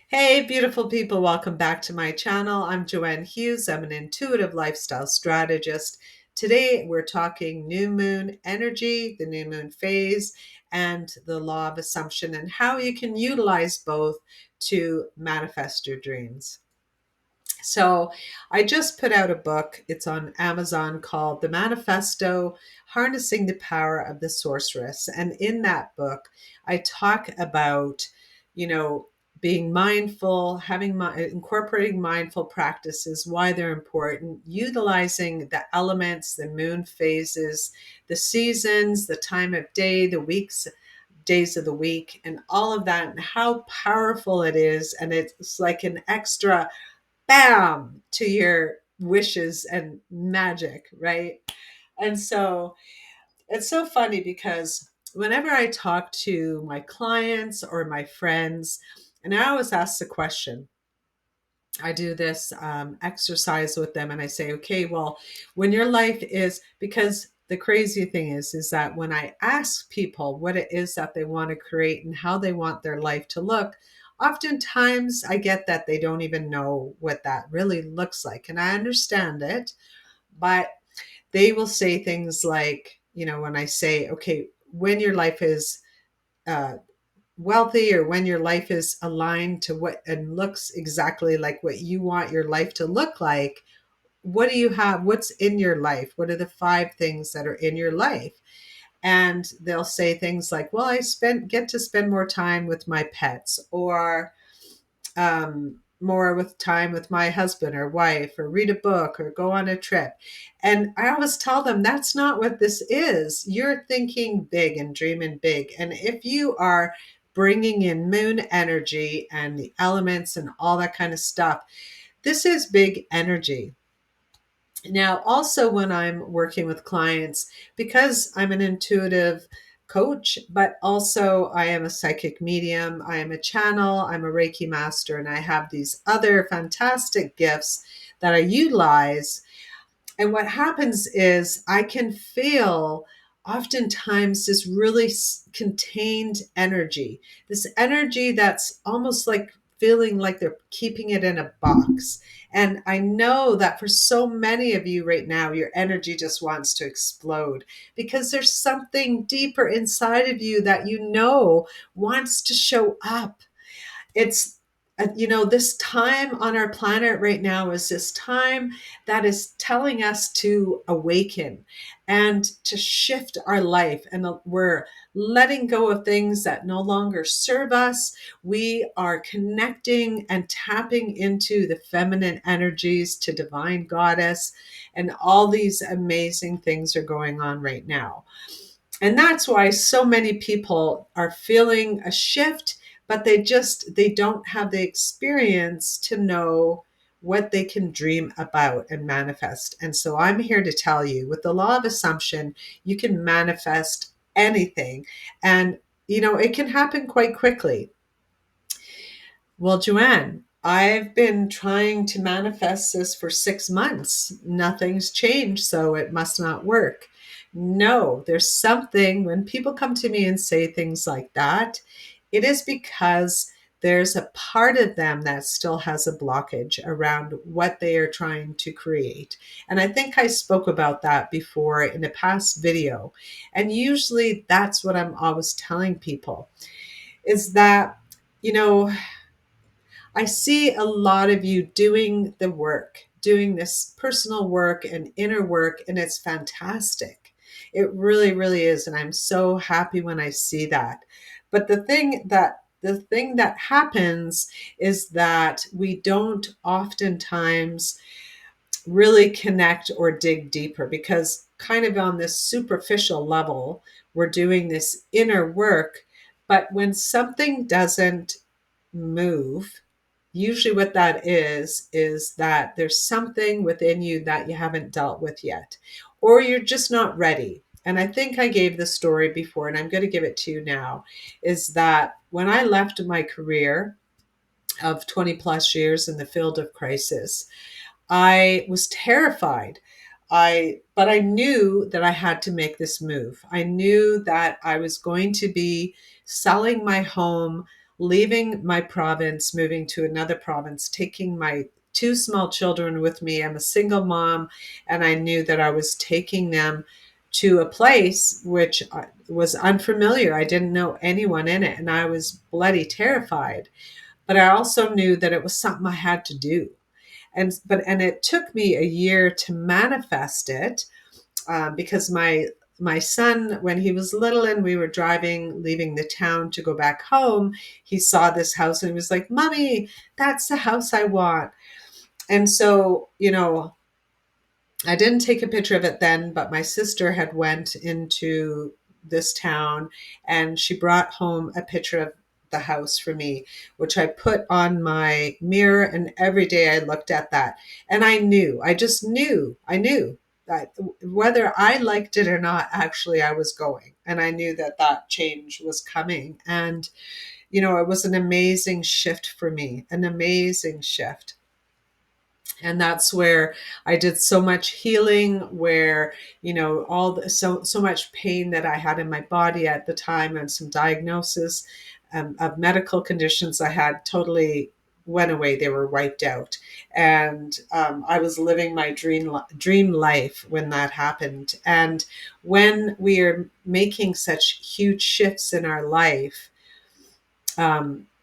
Hey, beautiful people, welcome back to my channel. I'm Joanne Hughes. I'm an intuitive lifestyle strategist. Today, we're talking new moon energy, the new moon phase, and the law of assumption, and how you can utilize both to manifest your dreams. So, I just put out a book. It's on Amazon called The Manifesto Harnessing the Power of the Sorceress. And in that book, I talk about, you know, being mindful, incorporating mindful practices, why they're important, utilizing the elements, the moon phases, the seasons, the time of day, the weeks, days of the week, and all of that, and how powerful it is. And it's like an extra bam to your wishes and magic, right? And so it's so funny because whenever I talk to my clients or my friends, and I always ask the question, I do this exercise with them and I say, okay, well, when your life is, because the crazy thing is that when I ask people what it is that they want to create and how they want their life to look, oftentimes I get that they don't even know what that really looks like. And I understand it, but they will say things like, when I say, okay, when your life is uh, wealthy, or when your life is aligned to what and looks exactly like what you want your life to look like, what do you have? What's in your life? What are the five things that are in your life? And they'll say things like, well, get to spend more time with my pets, or more with time with my husband or wife, or read a book, or go on a trip. And I always tell them that's not what this is. You're thinking big and dreaming big. And if you are bringing in moon energy and the elements and all that kind of stuff, this is big energy. Now, also when I'm working with clients, because I'm an intuitive coach, but also I am a psychic medium, I am a channel, I'm a Reiki master, and I have these other fantastic gifts that I utilize. And what happens is I can feel oftentimes this really contained energy, this energy that's almost like feeling like they're keeping it in a box. And I know that for so many of you right now, your energy just wants to explode because there's something deeper inside of you that wants to show up. It's this time on our planet right now is this time that is telling us to awaken and to shift our life, and we're letting go of things that no longer serve us. We are connecting and tapping into the feminine energies, to divine goddess, and all these amazing things are going on right now. And that's why so many people are feeling a shift, but they don't have the experience to know what they can dream about and manifest. And so I'm here to tell you, with the law of assumption, you can manifest anything, and it can happen quite quickly. Well, Joanne, I've been trying to manifest this for 6 months. Nothing's changed, so it must not work. No, there's something. When people come to me and say things like that, it is because there's a part of them that still has a blockage around what they are trying to create. And I think I spoke about that before in a past video. And usually that's what I'm always telling people, is that, you know, I see a lot of you doing the work, doing this personal work and inner work, and it's fantastic. It really, really is. And I'm so happy when I see that. But the thing that happens is that we don't oftentimes really connect or dig deeper, because kind of on this superficial level, we're doing this inner work. But when something doesn't move, usually what that is that there's something within you that you haven't dealt with yet, or you're just not ready. And I think I gave the story before, and I'm going to give it to you now, is that when I left my career of 20 plus years in the field of crisis, I was terrified. But I knew that I had to make this move. I knew that I was going to be selling my home, leaving my province, moving to another province, taking my two small children with me. I'm a single mom, and I knew that I was taking them to a place which was unfamiliar. I didn't know anyone in it, and I was bloody terrified. But I also knew that it was something I had to do. And it took me a year to manifest it, because my son, when he was little and we were driving, leaving the town to go back home, he saw this house and he was like, "Mommy, that's the house I want." And so, I didn't take a picture of it then, but my sister had went into this town and she brought home a picture of the house for me, which I put on my mirror, and every day I looked at that. And I just knew, I knew that whether I liked it or not, actually I was going. And I knew that that change was coming. And, it was an amazing shift for me, an amazing shift. And that's where I did so much healing, where all so much pain that I had in my body at the time, and some diagnosis of medical conditions I had totally went away. They were wiped out. And I was living my dream life when that happened. And when we are making such huge shifts in our life,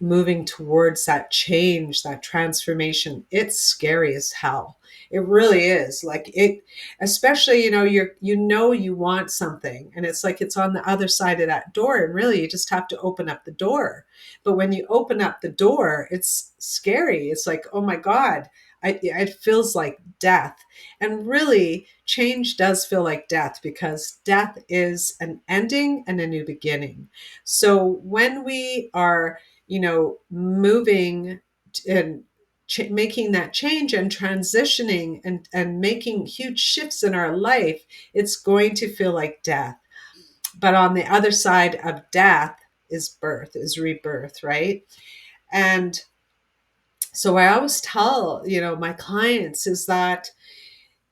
moving towards that change, that transformation, it's scary as hell. It really is. Like it, especially, you want something, and it's like it's on the other side of that door, and really you just have to open up the door. But when you open up the door, it's scary. It's like, oh my God, it feels like death. And really, change does feel like death, because death is an ending and a new beginning. So when we are, moving and making that change and transitioning and making huge shifts in our life, it's going to feel like death. But on the other side of death is birth, is rebirth, right? And so I always tell, my clients is that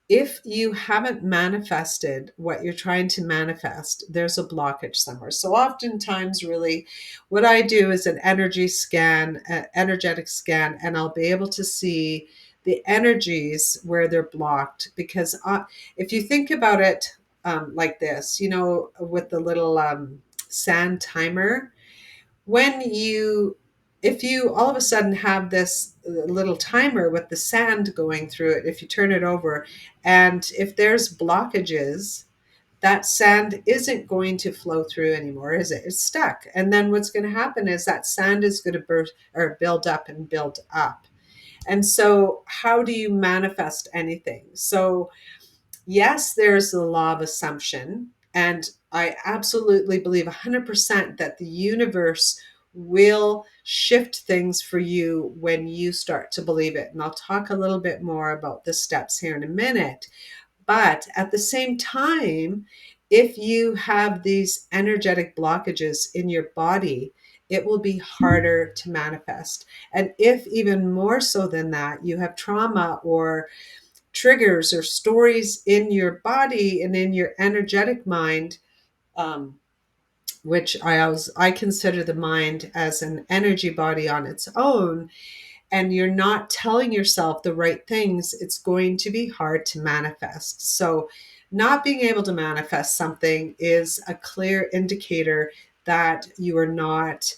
if you haven't manifested what you're trying to manifest, there's a blockage somewhere. So oftentimes, really, what I do is an energetic scan, and I'll be able to see the energies where they're blocked. Because if you think about it like this, with the little sand timer, when you if you all of a sudden have this little timer with the sand going through it, if you turn it over, and if there's blockages, that sand isn't going to flow through anymore, is it? It's stuck. And then what's going to happen is that sand is going to burst or build up and build up. And so how do you manifest anything? So yes, there's the law of assumption. And I absolutely believe 100% that the universe will shift things for you when you start to believe it. And I'll talk a little bit more about the steps here in a minute. But at the same time, if you have these energetic blockages in your body, it will be harder to manifest. And if even more so than that, you have trauma or triggers or stories in your body and in your energetic mind, um, which I consider the mind as an energy body on its own, and you're not telling yourself the right things, it's going to be hard to manifest. So, not being able to manifest something is a clear indicator that you are not,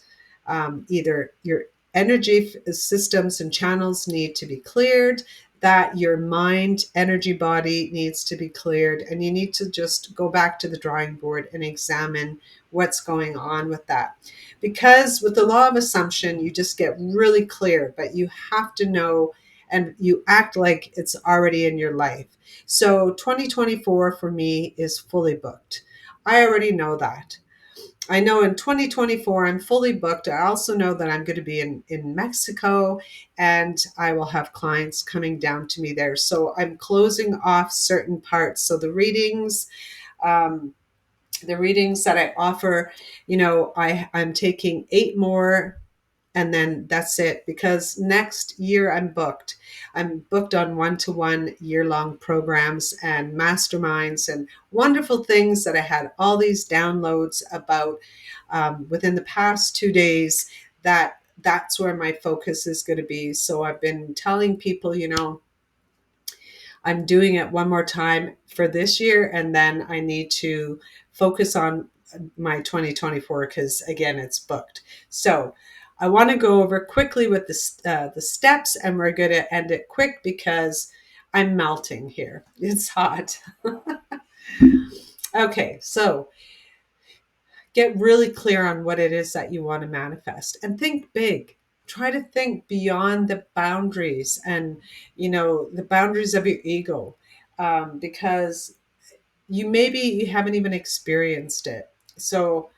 either your energy systems and channels need to be cleared, that your mind energy body needs to be cleared, and you need to just go back to the drawing board and examine what's going on with that. Because with the law of assumption, you just get really clear, but you have to know, and you act like it's already in your life. So 2024 for me is fully booked. I already know that. I know in 2024, I'm fully booked. I also know that I'm going to be in Mexico, and I will have clients coming down to me there. So I'm closing off certain parts. So um, the readings that I offer, I'm taking 8 more, and then that's it, because next year I'm booked. I'm booked on one-to-one year-long programs and masterminds and wonderful things that I had all these downloads about within the past 2 days that's where my focus is going to be. So I've been telling people, I'm doing it one more time for this year, and then I need to focus on my 2024 because again, it's booked. So I want to go over quickly with the steps, and we're going to end it quick because I'm melting here. It's hot. Okay, so get really clear on what it is that you want to manifest and think big. Try to think beyond the boundaries and the boundaries of your ego, because you haven't even experienced it. So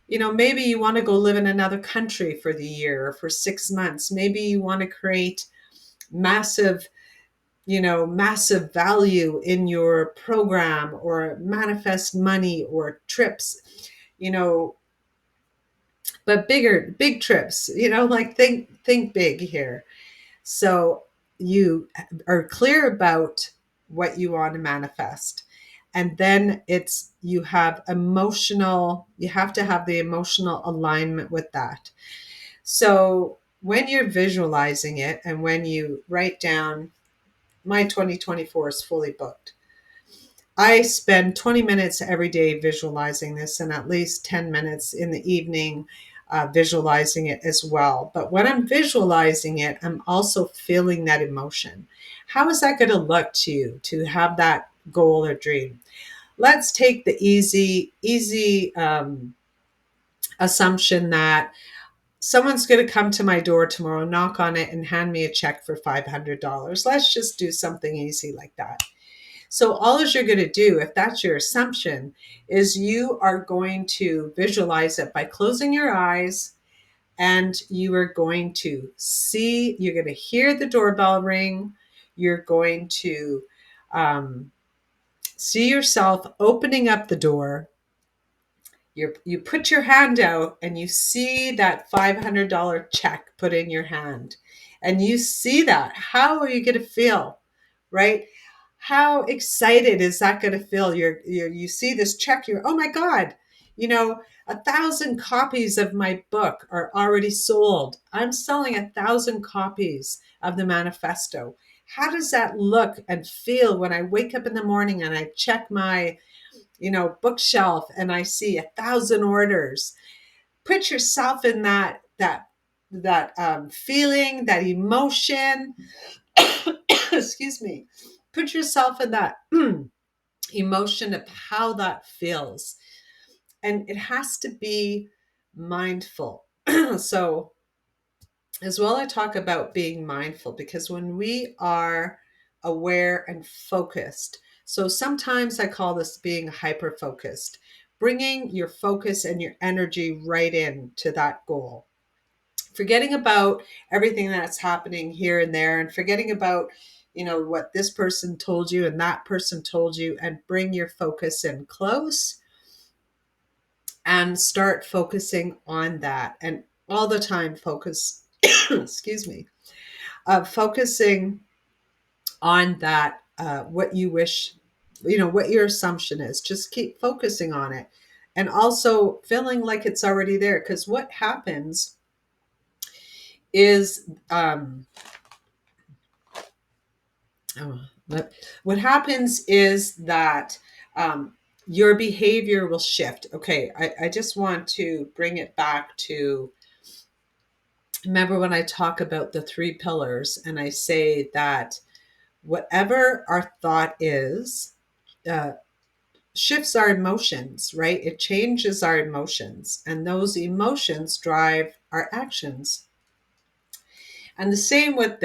maybe you want to go live in another country for the year or for 6 months. Maybe you want to create massive massive value in your program, or manifest money or trips, you know but big trips, like think big here. So you are clear about what you want to manifest, and then you have to have the emotional alignment with that. So when you're visualizing it, and when you write down, my 2024 is fully booked, I spend 20 minutes every day visualizing this, and at least 10 minutes in the evening visualizing it as well. But when I'm visualizing it, I'm also feeling that emotion. How is that going to look to you to have that goal or dream? Let's take the easy assumption that someone's going to come to my door tomorrow, knock on it, and hand me a check for $500. Let's just do something easy like that. So all you're going to do, if that's your assumption, is you are going to visualize it by closing your eyes, and you are going to you're going to hear the doorbell ring. You're going to see yourself opening up the door. You put your hand out, and you see that $500 check put in your hand, and you see that. How are you going to feel, right? How excited is that going to feel? You see this check, oh my God, 1,000 copies of my book are already sold. I'm selling 1,000 copies of the manifesto. How does that look and feel when I wake up in the morning and I check my bookshelf and I see 1,000 orders? Put yourself in that feeling, that emotion. Excuse me. Put yourself in that emotion of how that feels. And it has to be mindful. So as well, I talk about being mindful, because when we are aware and focused, so sometimes I call this being hyper focused, bringing your focus and your energy right in to that goal, forgetting about everything that's happening here and there, and forgetting about what this person told you and that person told you, and bring your focus in close and start focusing on that, and all the time focus excuse me, focusing on that, what you wish, what your assumption is. Just keep focusing on it, and also feeling like it's already there, because what happens is oh, what happens is that your behavior will shift. Okay, I just want to bring it back to, remember when I talk about the 3 pillars, and I say that whatever our thought is, uh, shifts our emotions, right? It changes our emotions, and those emotions drive our actions. And the same with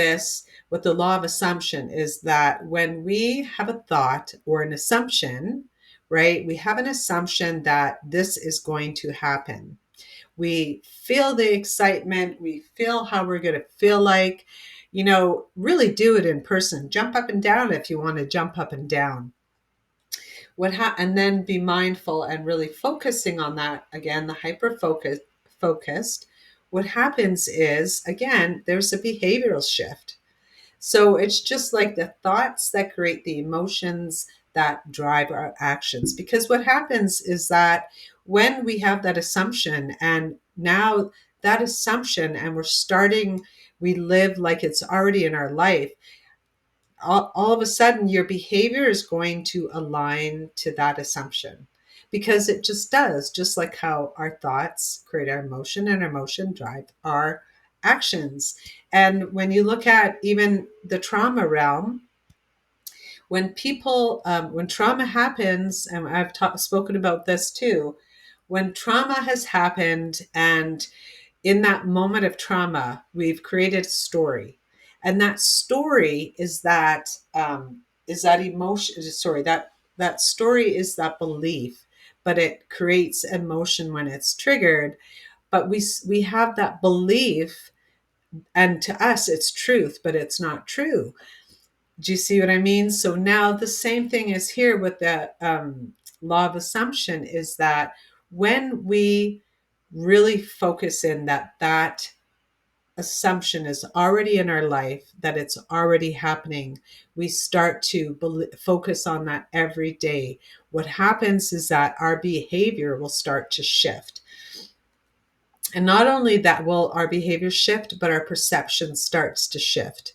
with the law of assumption, is that when we have a thought or an assumption, right, we have an assumption that this is going to happen. We feel the excitement. We feel how we're going to feel like, really do it in person. Jump up and down if you want to jump up and down. And then be mindful and really focusing on that. Again, the focused. What happens is, again, there's a behavioral shift. So it's just like the thoughts that create the emotions that drive our actions. Because what happens is that when we have that assumption, and now that assumption and we live like it's already in our life, all of a sudden your behavior is going to align to that assumption, because it just does, just like how our thoughts create our emotion and our emotion drive our actions. And when you look at even the trauma realm, when trauma happens, and spoken about this too, when trauma has happened, and in that moment of trauma, we've created a story, and that story is that emotion. Sorry, that story is that belief, but it creates emotion when it's triggered. But we have that belief, and to us, it's truth, but it's not true. Do you see what I mean? So now the same thing is here with the law of assumption, is that when we really focus in that assumption is already in our life, that it's already happening, we start to focus on that every day. What happens is that our behavior will start to shift. And not only that will our behavior shift, but our perception starts to shift,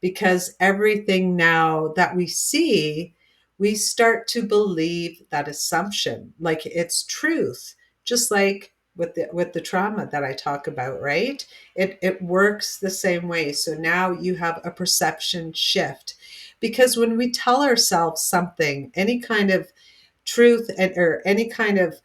because everything now that we see, we start to believe that assumption like it's truth, just like with the trauma that I talk about, right? It works the same way. So now you have a perception shift, because when we tell ourselves something, any kind of truth, or any kind of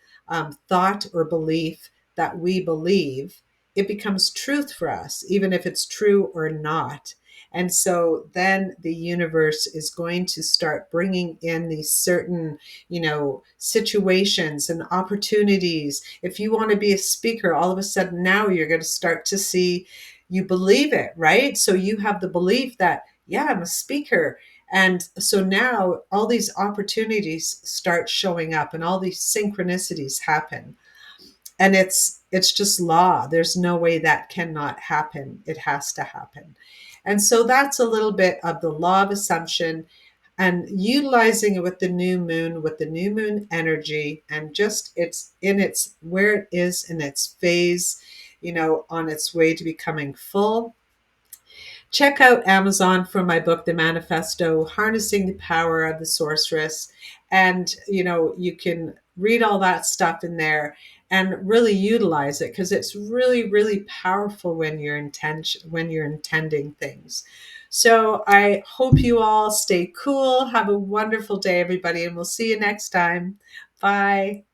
thought or belief that we believe, it becomes truth for us, even if it's true or not. And so then the universe is going to start bringing in these certain, situations and opportunities. If you want to be a speaker, all of a sudden now you're going to start to see, you believe it, right? So you have the belief that, yeah, I'm a speaker. And so now all these opportunities start showing up, and all these synchronicities happen. And it's just law. There's no way that cannot happen. It has to happen. And so that's a little bit of the law of assumption, and utilizing it with the new moon energy, and just it's in its where it is in its phase, on its way to becoming full. Check out Amazon for my book, The Manifesto, Harnessing the Power of the Sorceress. And, you can read all that stuff in there and really utilize it, because it's really, really powerful when you're intending things. So I hope you all stay cool. Have a wonderful day, everybody, and we'll see you next time. Bye.